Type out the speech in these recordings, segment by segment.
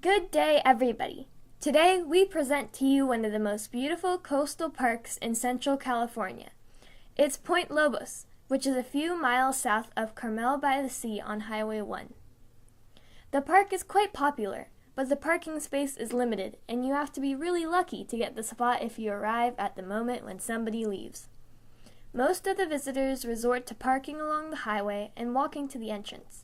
Good day, everybody. Today we present to you one of the most beautiful coastal parks in Central California. It's Point Lobos, which is a few miles south of Carmel-by-the-Sea on Highway 1. The park is quite popular, but the parking space is limited, and you have to be really lucky to get the spot if you arrive at the moment when somebody leaves. Most of the visitors resort to parking along the highway and walking to the entrance.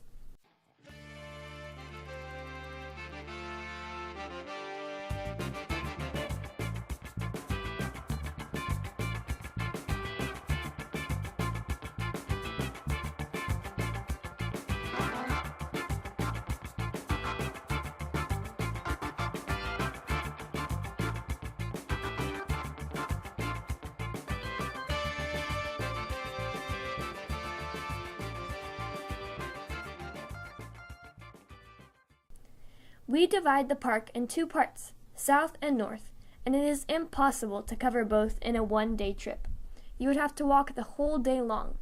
We divide the park in two parts, south and north, and it is impossible to cover both in a one-day trip. You would have to walk the whole day long.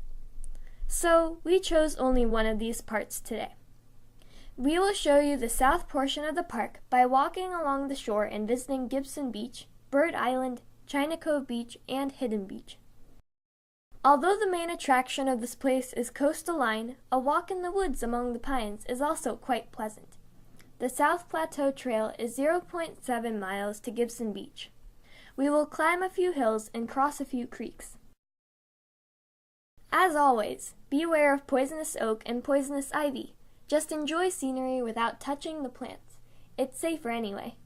So, we chose only one of these parts today. We will show you the south portion of the park by walking along the shore and visiting Gibson Beach, Bird Island, China Cove Beach, and Hidden Beach. Although the main attraction of this place is coastal line, a walk in the woods among the pines is also quite pleasant. The South Plateau Trail is 0.7 miles to Gibson Beach. We will climb a few hills and cross a few creeks. As always, beware of poisonous oak and poisonous ivy. Just enjoy scenery without touching the plants. It's safer anyway.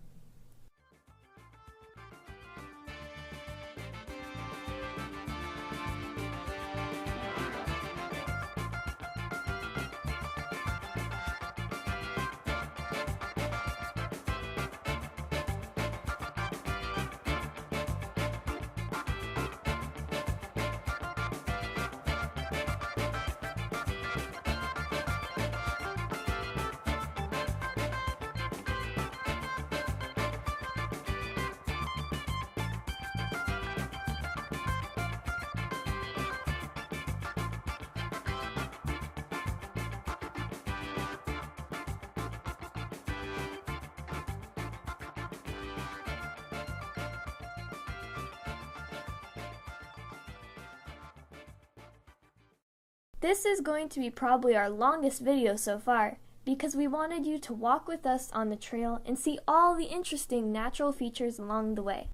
This is going to be probably our longest video so far, because we wanted you to walk with us on the trail and see all the interesting natural features along the way.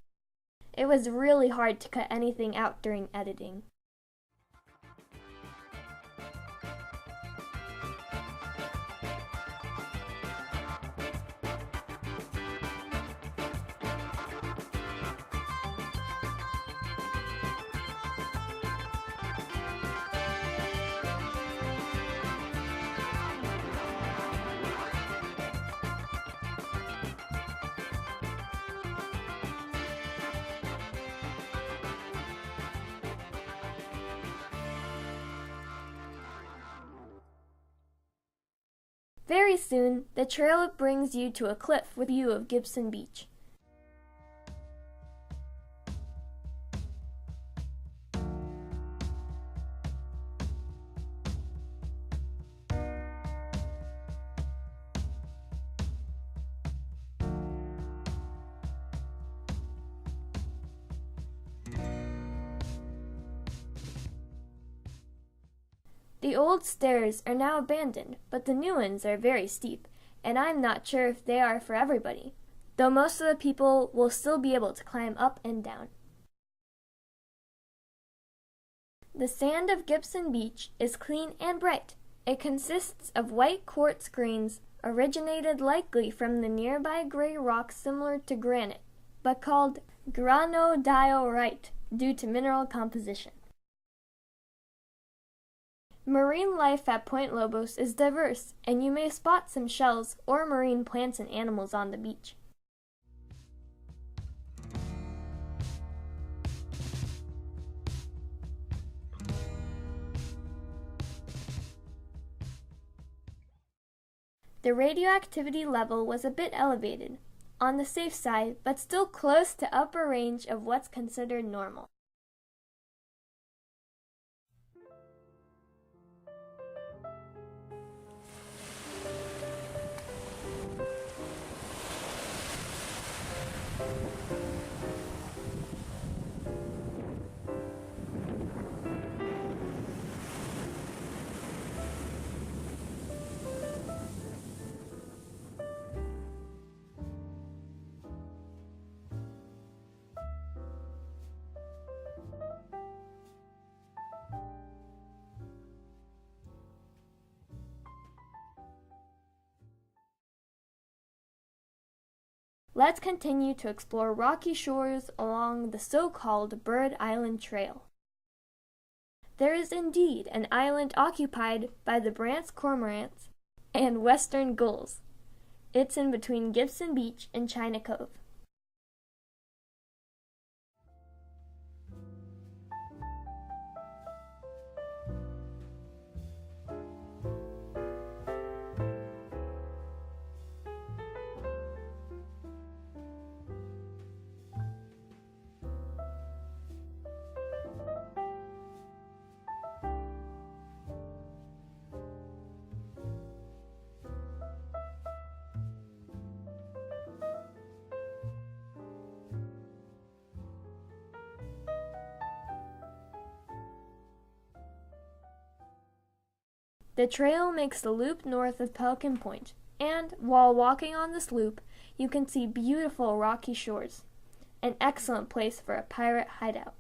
It was really hard to cut anything out during editing. Very soon, the trail brings you to a cliff with a view of Gibson Beach. The old stairs are now abandoned, but the new ones are very steep, and I'm not sure if they are for everybody, though most of the people will still be able to climb up and down. The sand of Gibson Beach is clean and bright. It consists of white quartz grains originated likely from the nearby gray rock similar to granite, but called granodiorite due to mineral composition. Marine life at Point Lobos is diverse, and you may spot some shells or marine plants and animals on the beach. The radioactivity level was a bit elevated, on the safe side, but still close to upper range of what's considered normal. Let's continue to explore rocky shores along the so-called Bird Island Trail. There is indeed an island occupied by the Brandt's cormorants and western gulls. It's in between Gibson Beach and China Cove. The trail makes the loop north of Pelican Point, and while walking on this loop, you can see beautiful rocky shores, an excellent place for a pirate hideout.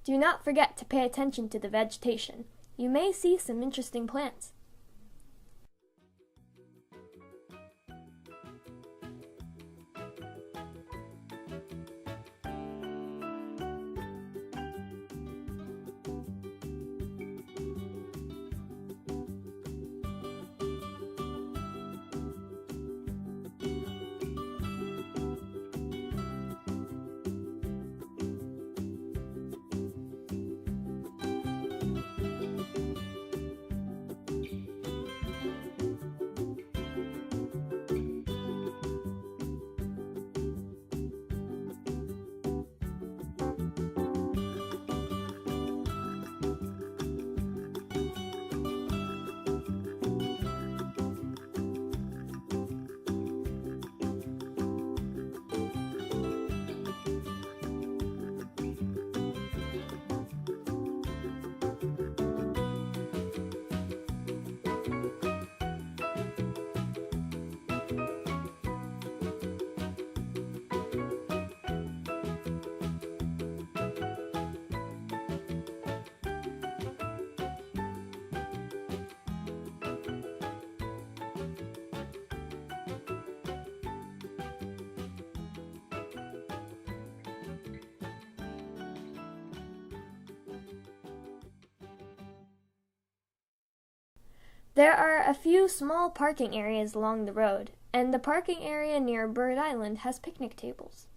Do not forget to pay attention to the vegetation. You may see some interesting plants. There are a few small parking areas along the road, and the parking area near Bird Island has picnic tables.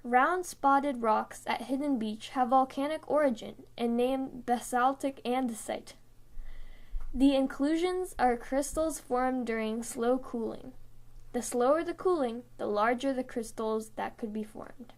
Round spotted rocks at Hidden Beach have volcanic origin and name basaltic andesite. The inclusions are crystals formed during slow cooling. The slower the cooling, the larger the crystals that could be formed.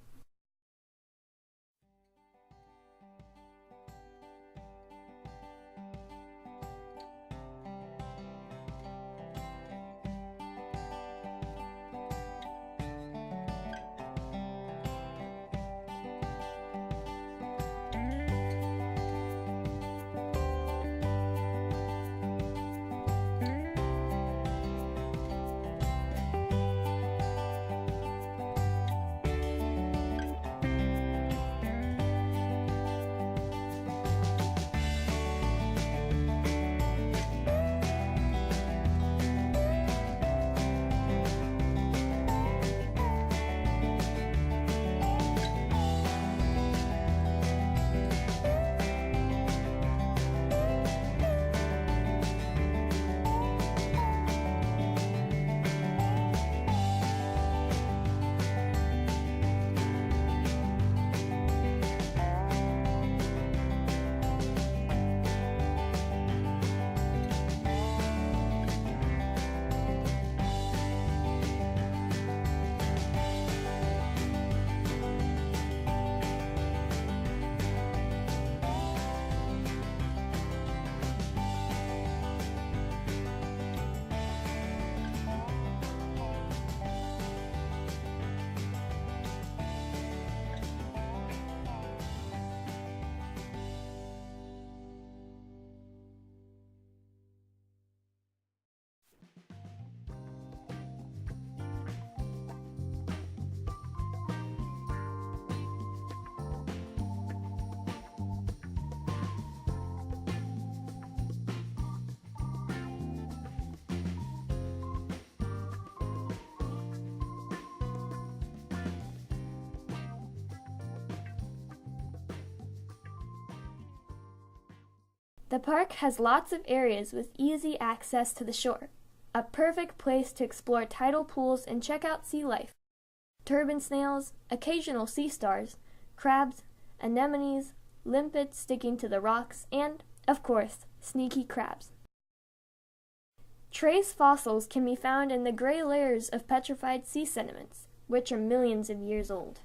The park has lots of areas with easy access to the shore, a perfect place to explore tidal pools and check out sea life. Turban snails, occasional sea stars, crabs, anemones, limpets sticking to the rocks, and, of course, sneaky crabs. Trace fossils can be found in the gray layers of petrified sea sediments, which are millions of years old.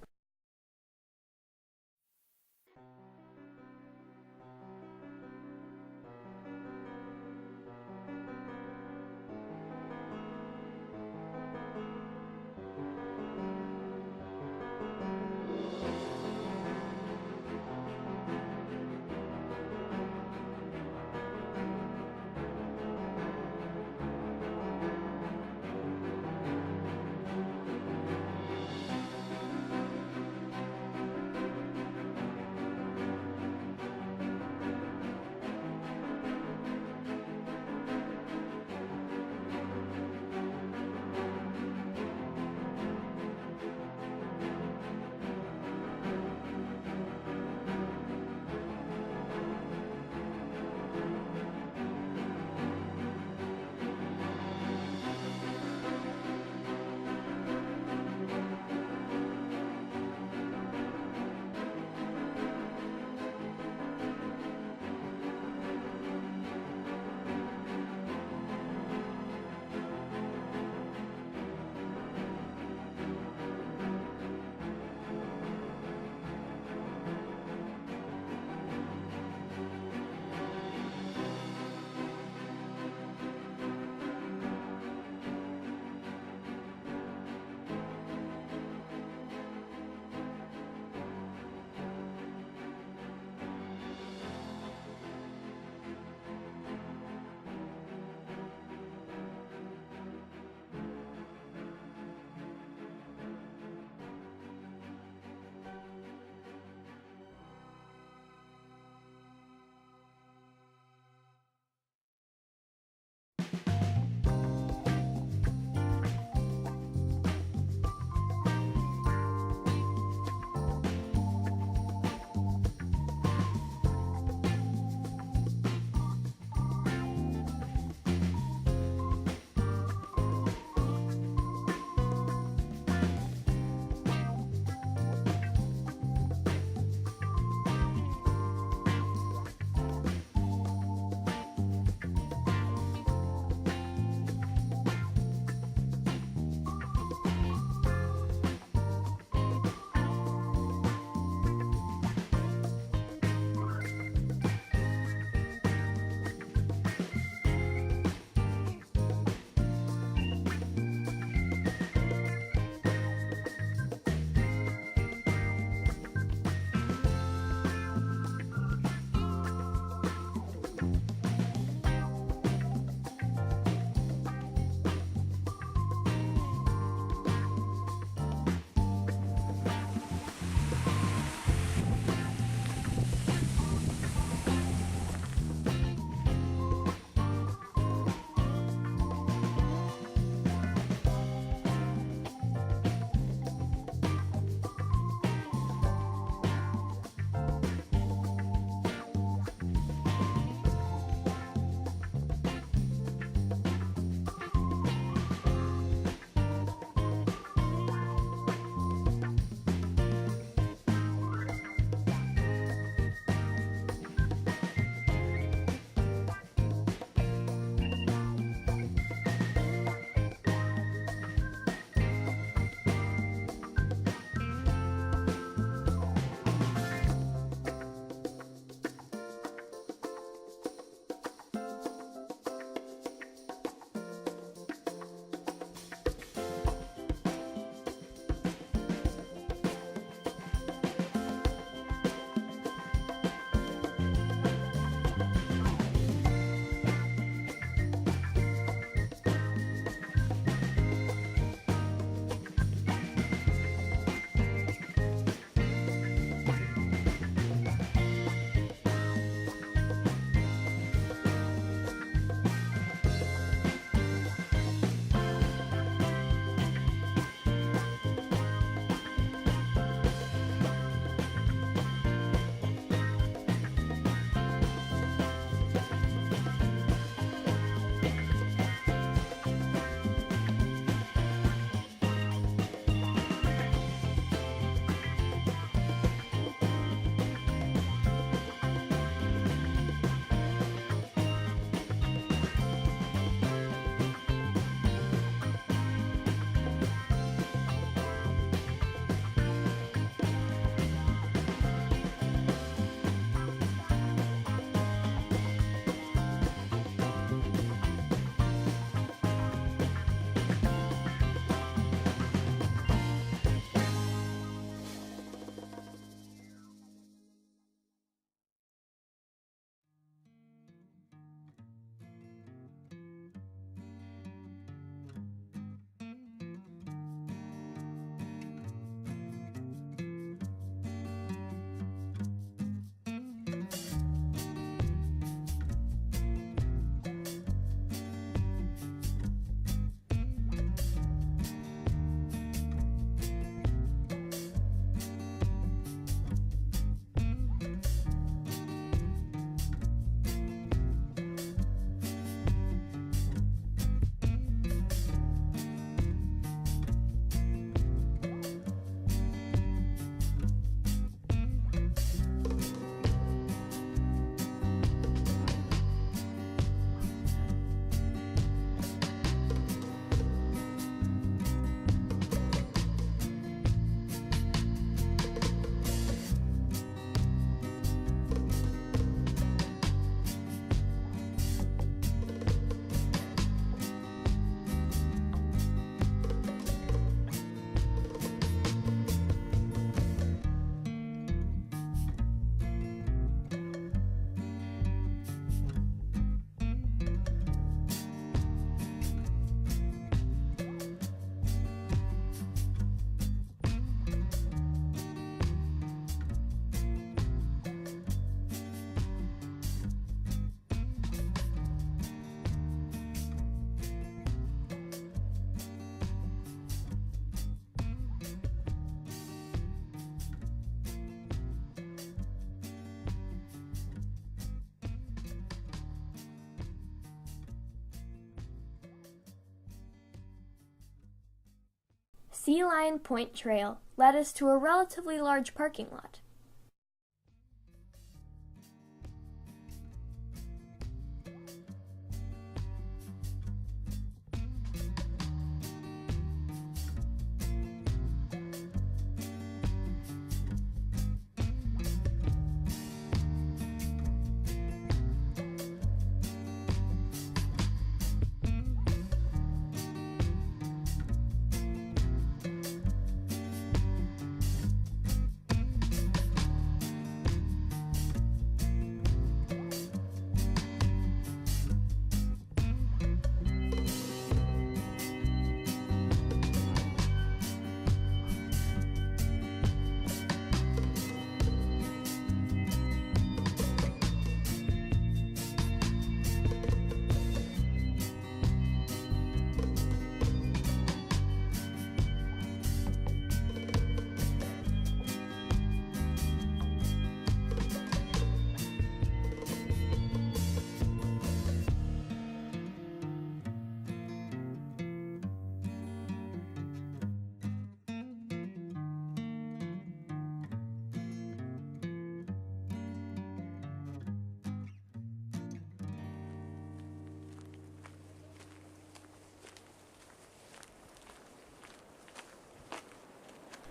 Sea Lion Point Trail led us to a relatively large parking lot.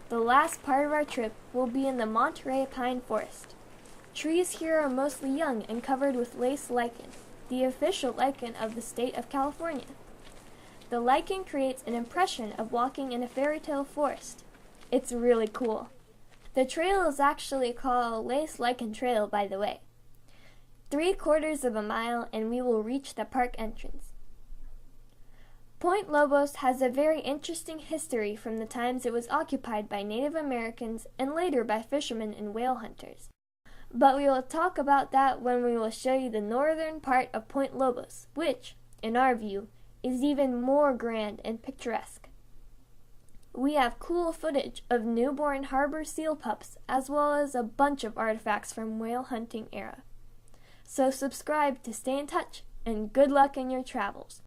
The last part of our trip will be in the Monterey Pine Forest. Trees here are mostly young and covered with lace lichen, the official lichen of the state of California. The lichen creates an impression of walking in a fairy tale forest. It's really cool. The trail is actually called Lace Lichen Trail, by the way. 3/4 of a mile and we will reach the park entrance. Point Lobos has a very interesting history from the times it was occupied by Native Americans and later by fishermen and whale hunters. But we will talk about that when we will show you the northern part of Point Lobos, which, in our view, is even more grand and picturesque. We have cool footage of newborn harbor seal pups as well as a bunch of artifacts from whale hunting era. So subscribe to stay in touch and good luck in your travels.